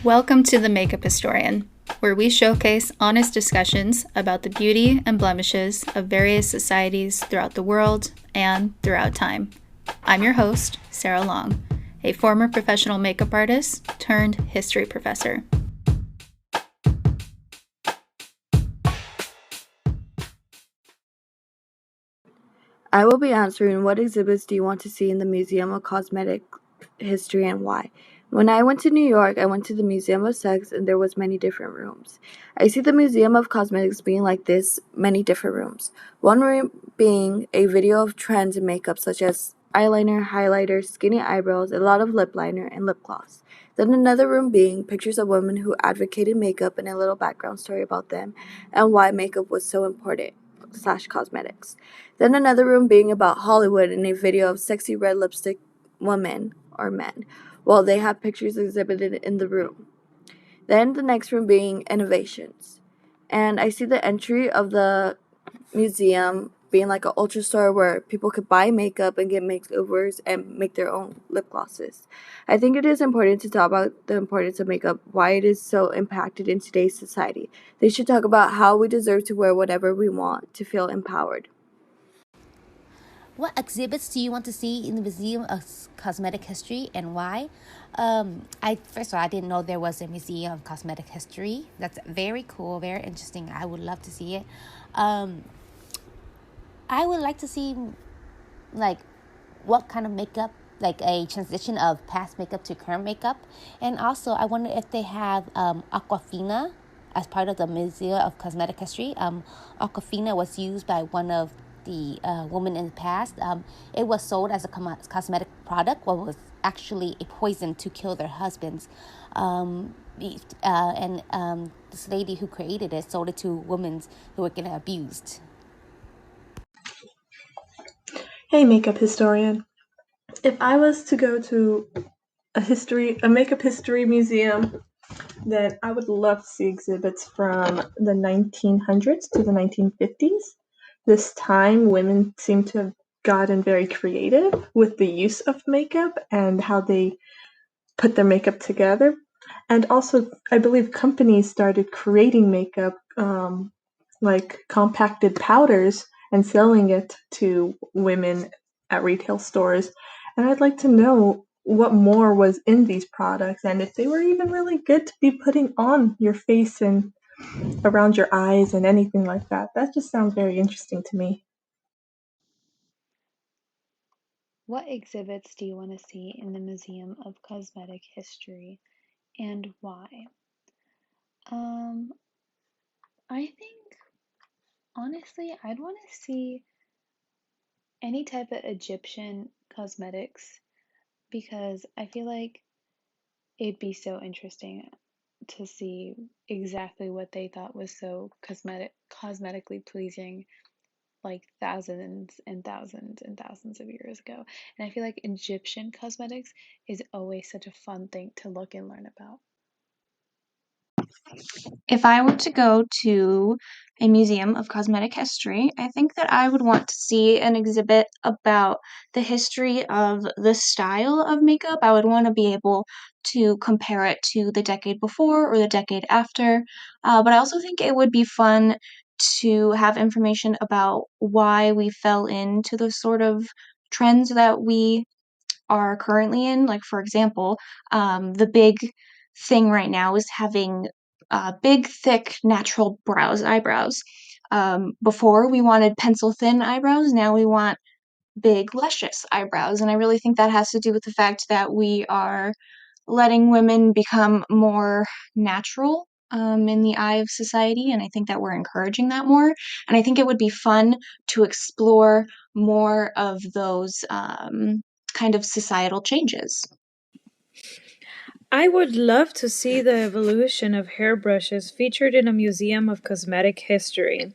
Welcome to The Makeup Historian, where we showcase honest discussions about the beauty and blemishes of various societies throughout the world and throughout time. I'm your host, Sarah Long, a former professional makeup artist turned history professor. I will be answering what exhibits do you want to see in the Museum of Cosmetic History and why. When I went to New York, I went to the Museum of Sex and there was many different rooms. I see the Museum of Cosmetics being like this, many different rooms. One room being a video of trends in makeup such as eyeliner, highlighter, skinny eyebrows, a lot of lip liner, and lip gloss. Then another room being pictures of women who advocated makeup and a little background story about them and why makeup was so important / cosmetics. Then another room being about Hollywood and a video of sexy red lipstick women or men, while they have pictures exhibited in the room. Then the next room being innovations. And I see the entry of the museum being like an ultra store where people could buy makeup and get makeovers and make their own lip glosses. I think it is important to talk about the importance of makeup, why it is so impacted in today's society. They should talk about how we deserve to wear whatever we want to feel empowered. What exhibits do you want to see in the Museum of Cosmetic History and why? First of all, I didn't know there was a Museum of Cosmetic History. That's very cool, very interesting. I would love to see it. I would like to see like what kind of makeup, like a transition of past makeup to current makeup, and also I wonder if they have Aquafina as part of the Museum of Cosmetic History. Aquafina was used by one of the women in the past. It was sold as a cosmetic product, what was actually a poison to kill their husbands. This lady who created it sold it to women who were getting abused. Hey, makeup historian. If I was to go to a makeup history museum, then I would love to see exhibits from the 1900s to the 1950s. This time, women seem to have gotten very creative with the use of makeup and how they put their makeup together. And also, I believe companies started creating makeup, like compacted powders, and selling it to women at retail stores. And I'd like to know what more was in these products and if they were even really good to be putting on your face and around your eyes and anything like that. That just sounds very interesting to me. What exhibits do you want to see in the Museum of Cosmetic History and why? I think honestly, I'd want to see any type of Egyptian cosmetics because I feel like it'd be so interesting to see exactly what they thought was so cosmetically pleasing like thousands and thousands and thousands of years ago. And I feel like Egyptian cosmetics is always such a fun thing to look and learn about. If I were to go to a museum of cosmetic history, I think that I would want to see an exhibit about the history of the style of makeup. I would want to be able to compare it to the decade before or the decade after. But I also think it would be fun to have information about why we fell into the sort of trends that we are currently in. Like, for example, the big thing right now is having big, thick, natural eyebrows. Before we wanted pencil thin eyebrows, now we want big, luscious eyebrows. And I really think that has to do with the fact that we are letting women become more natural. In the eye of society, and I think that we're encouraging that more. And I think it would be fun to explore more of those kind of societal changes. I would love to see the evolution of hairbrushes featured in a museum of cosmetic history.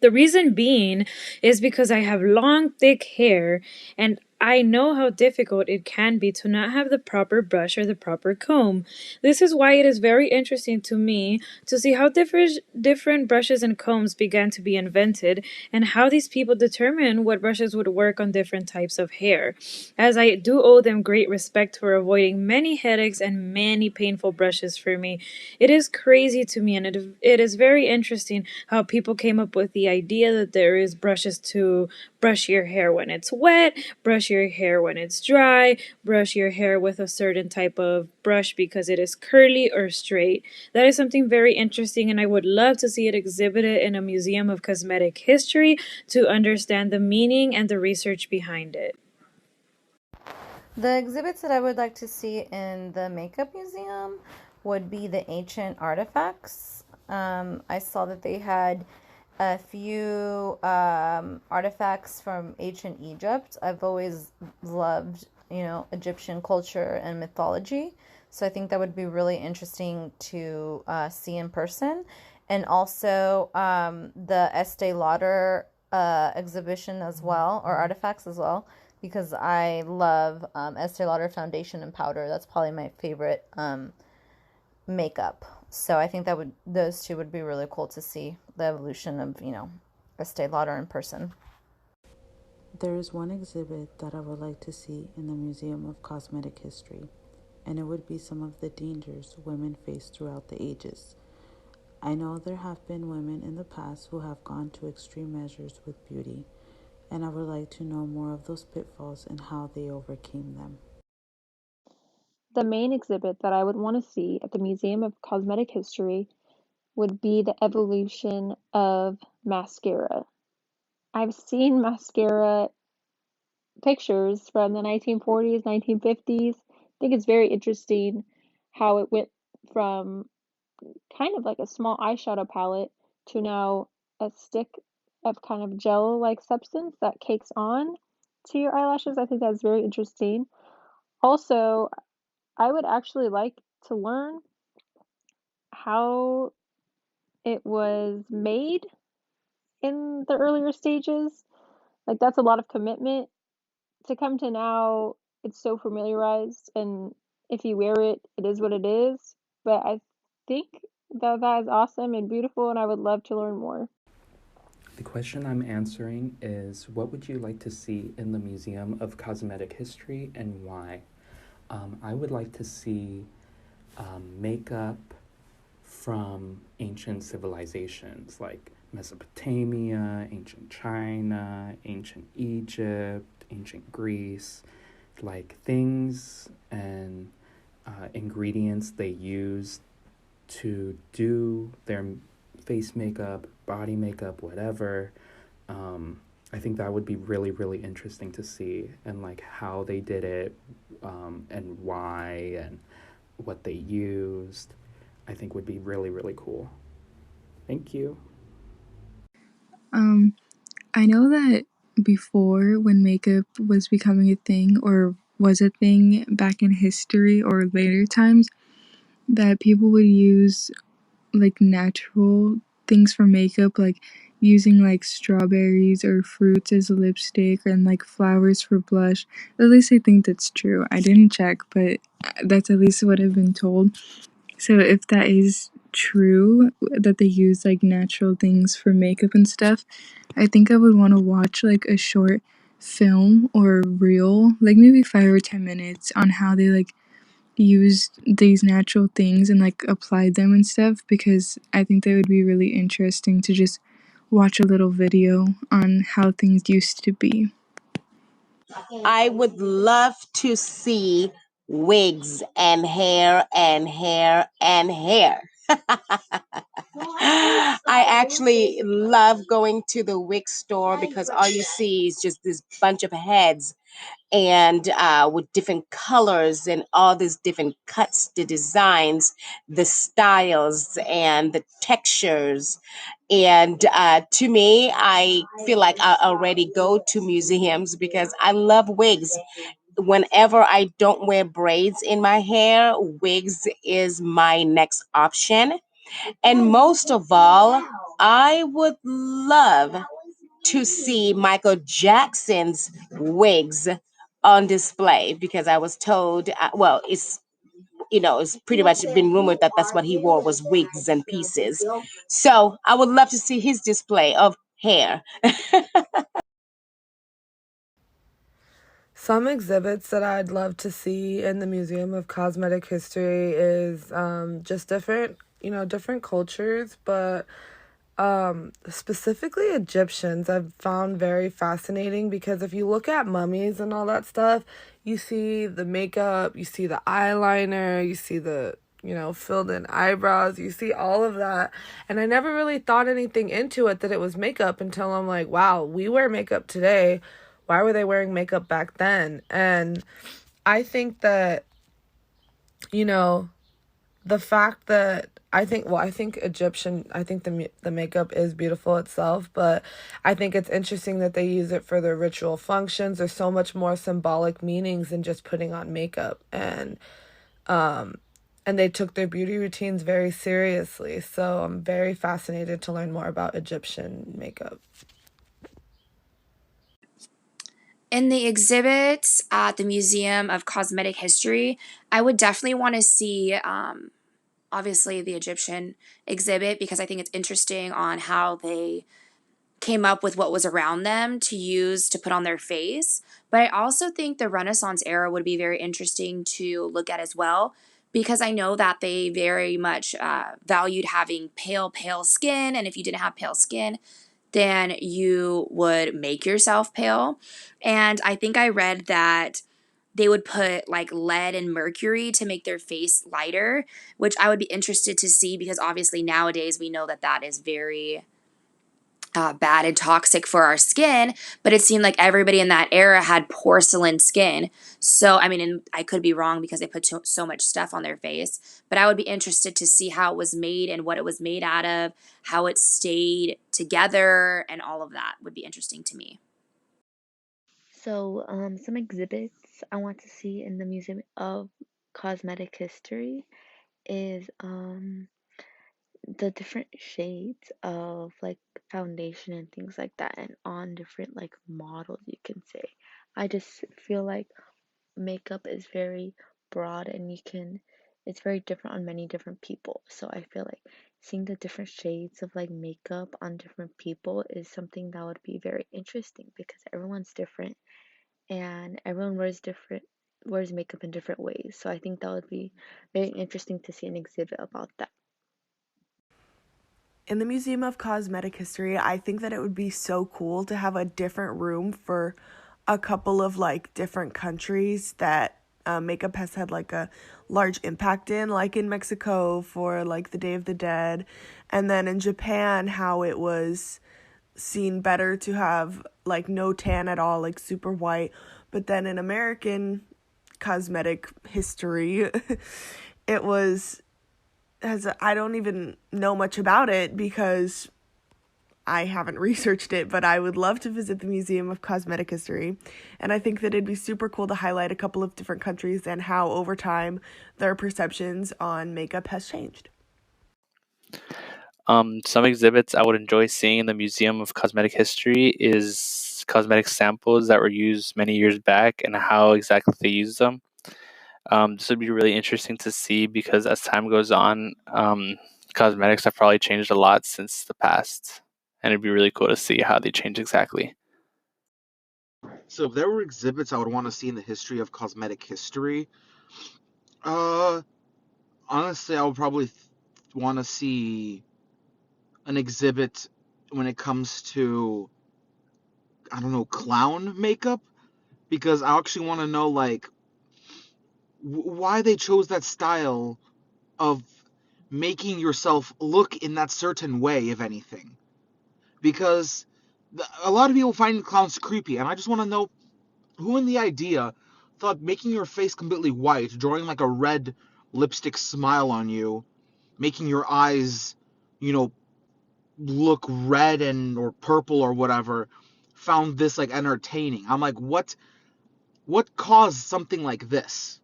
The reason being is because I have long, thick hair and I know how difficult it can be to not have the proper brush or the proper comb. This is why it is very interesting to me to see how different brushes and combs began to be invented and how these people determine what brushes would work on different types of hair, as I do owe them great respect for avoiding many headaches and many painful brushes for me. It is crazy to me, and it is very interesting how people came up with the idea that there is brushes to brush your hair when it's wet, brush your hair when it's dry, brush your hair with a certain type of brush because it is curly or straight. That is something very interesting, and I would love to see it exhibited in a museum of cosmetic history to understand the meaning and the research behind it. The exhibits that I would like to see in the makeup museum would be the ancient artifacts. I saw that they had a few artifacts from ancient Egypt. I've always loved, Egyptian culture and mythology. So I think that would be really interesting to see in person. And also the Estee Lauder exhibition as well, or artifacts as well, because I love Estee Lauder foundation and powder. That's probably my favorite makeup. So I think those two would be really cool to see the evolution of, Estee Lauder in person. There is one exhibit that I would like to see in the Museum of Cosmetic History, and it would be some of the dangers women face throughout the ages. I know there have been women in the past who have gone to extreme measures with beauty, and I would like to know more of those pitfalls and how they overcame them. The main exhibit that I would want to see at the Museum of Cosmetic History would be the evolution of mascara. I've seen mascara pictures from the 1940s, 1950s. I think it's very interesting how it went from kind of like a small eyeshadow palette to now a stick of kind of gel-like substance that cakes on to your eyelashes. I think that's very interesting. Also, I would actually like to learn how it was made in the earlier stages. Like, that's a lot of commitment to come to now. It's so familiarized, and if you wear it, it is what it is. But I think that is awesome and beautiful, and I would love to learn more. The question I'm answering is, what would you like to see in the Museum of Cosmetic History and why? I would like to see makeup from ancient civilizations like Mesopotamia, ancient China, ancient Egypt, ancient Greece, like things and ingredients they used to do their face makeup, body makeup, whatever. I think that would be really, really interesting to see, and like how they did it, and why, and what they used. I think would be really, really cool. Thank you. I know that before, when makeup was becoming a thing, or was a thing back in history or later times, that people would use like natural things for makeup, like using like strawberries or fruits as a lipstick and like flowers for blush. At least I think that's true. I didn't check, but that's at least what I've been told. So if that is true, that they use like natural things for makeup and stuff, I think I would want to watch like a short film or reel, like maybe 5 or 10 minutes, on how they like used these natural things and like applied them and stuff, because I think that would be really interesting to just watch a little video on how things used to be. I would love to see wigs and hair and hair and hair. I actually love going to the wig store because all you see is just this bunch of heads and with different colors and all these different cuts, the designs, the styles, and the textures. And to me, I feel like I already go to museums because I love wigs. Whenever I don't wear braids in my hair, wigs is my next option. And most of all, I would love to see Michael Jackson's wigs on display because I was told, well, it's pretty much been rumored that that's what he wore was wigs and pieces. So I would love to see his display of hair. Some exhibits that I'd love to see in the Museum of Cosmetic History is just different cultures, but specifically Egyptians I've found very fascinating because if you look at mummies and all that stuff, you see the makeup, you see the eyeliner, you see the filled in eyebrows, you see all of that. And I never really thought anything into it that it was makeup until I'm like, wow, we wear makeup today. Why were they wearing makeup back then? And I think that, the fact that I think the makeup is beautiful itself, but I think it's interesting that they use it for their ritual functions. There's so much more symbolic meanings than just putting on makeup, and they took their beauty routines very seriously. So I'm very fascinated to learn more about Egyptian makeup. In the exhibits at the Museum of Cosmetic History, I would definitely want to see, obviously, the Egyptian exhibit because I think it's interesting on how they came up with what was around them to use to put on their face. But I also think the Renaissance era would be very interesting to look at as well because I know that they very much valued having pale skin. And if you didn't have pale skin, then you would make yourself pale. And I think I read that they would put like lead and mercury to make their face lighter, which I would be interested to see because obviously nowadays we know that that is very bad and toxic for our skin, but it seemed like everybody in that era had porcelain skin. So, I mean, and I could be wrong because they put so much stuff on their face, but I would be interested to see how it was made and what it was made out of, how it stayed together, and all of that would be interesting to me. So, some exhibits I want to see in the Museum of Cosmetic History is the different shades of like foundation and things like that, and on different like models, you can say. I just feel like makeup is very broad and it's very different on many different people. So I feel like seeing the different shades of like makeup on different people is something that would be very interesting because everyone's different and everyone wears makeup in different ways. So I think that would be very interesting to see an exhibit about that. In the Museum of Cosmetic History, I think that it would be so cool to have a different room for a couple of like different countries that makeup has had like a large impact in, like in Mexico for like the Day of the Dead, and then in Japan how it was seen better to have like no tan at all, like super white. But then in American cosmetic history, it was I don't even know much about it because I haven't researched it, but I would love to visit the Museum of Cosmetic History. And I think that it'd be super cool to highlight a couple of different countries and how over time their perceptions on makeup has changed. Some exhibits I would enjoy seeing in the Museum of Cosmetic History is cosmetic samples that were used many years back and how exactly they used them. This would be really interesting to see because as time goes on, cosmetics have probably changed a lot since the past, and it'd be really cool to see how they change exactly. So if there were exhibits I would want to see in the history of cosmetic history, uh, honestly, I would probably want to see an exhibit when it comes to, I don't know, clown makeup, because I actually want to know, like, why they chose that style of making yourself look in that certain way, if anything. Because a lot of people find clowns creepy, and I just want to know who in the idea thought making your face completely white, drawing like a red lipstick smile on you, making your eyes, look red and or purple or whatever, found this like entertaining. I'm like, what caused something like this?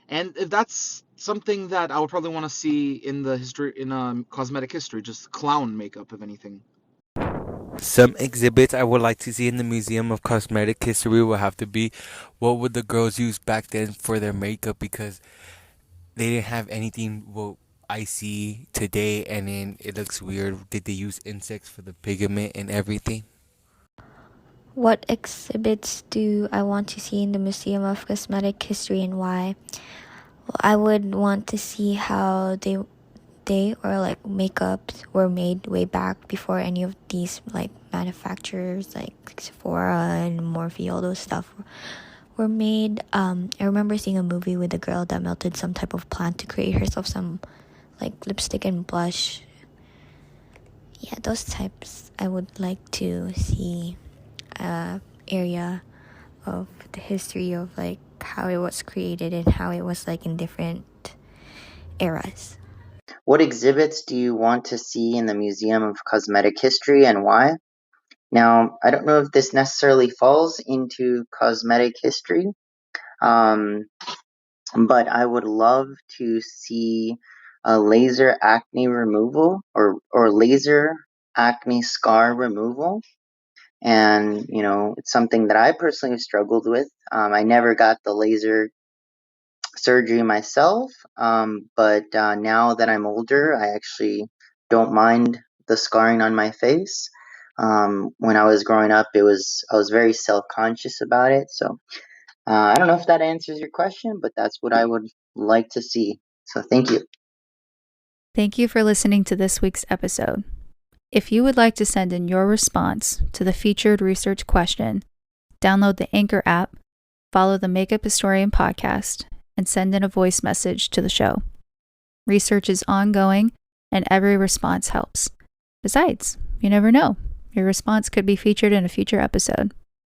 And if that's something that I would probably want to see in the history, in cosmetic history, just clown makeup, if anything. Some exhibits I would like to see in the Museum of Cosmetic History will have to be what would the girls use back then for their makeup, because they didn't have anything what I see today, and then it looks weird. Did they use insects for the pigment and everything? What exhibits do I want to see in the Museum of Cosmetic History and why? Well, I would want to see how they or like makeups were made way back before any of these like manufacturers like Sephora and Morphe, all those stuff were made. I remember seeing a movie with a girl that melted some type of plant to create herself some like lipstick and blush. Yeah, those types I would like to see. Area of the history of like how it was created and how it was like in different eras. What exhibits do you want to see in the Museum of Cosmetic History and why? Now, I don't know if this necessarily falls into cosmetic history, um, but I would love to see a laser acne removal or laser acne scar removal. And, it's something that I personally have struggled with. I never got the laser surgery myself, but now that I'm older, I actually don't mind the scarring on my face. When I was growing up, I was very self conscious about it. So I don't know if that answers your question, but that's what I would like to see. So thank you. Thank you for listening to this week's episode. If you would like to send in your response to the featured research question, download the Anchor app, follow the Makeup Historian podcast, and send in a voice message to the show. Research is ongoing, and every response helps. Besides, you never know. Your response could be featured in a future episode.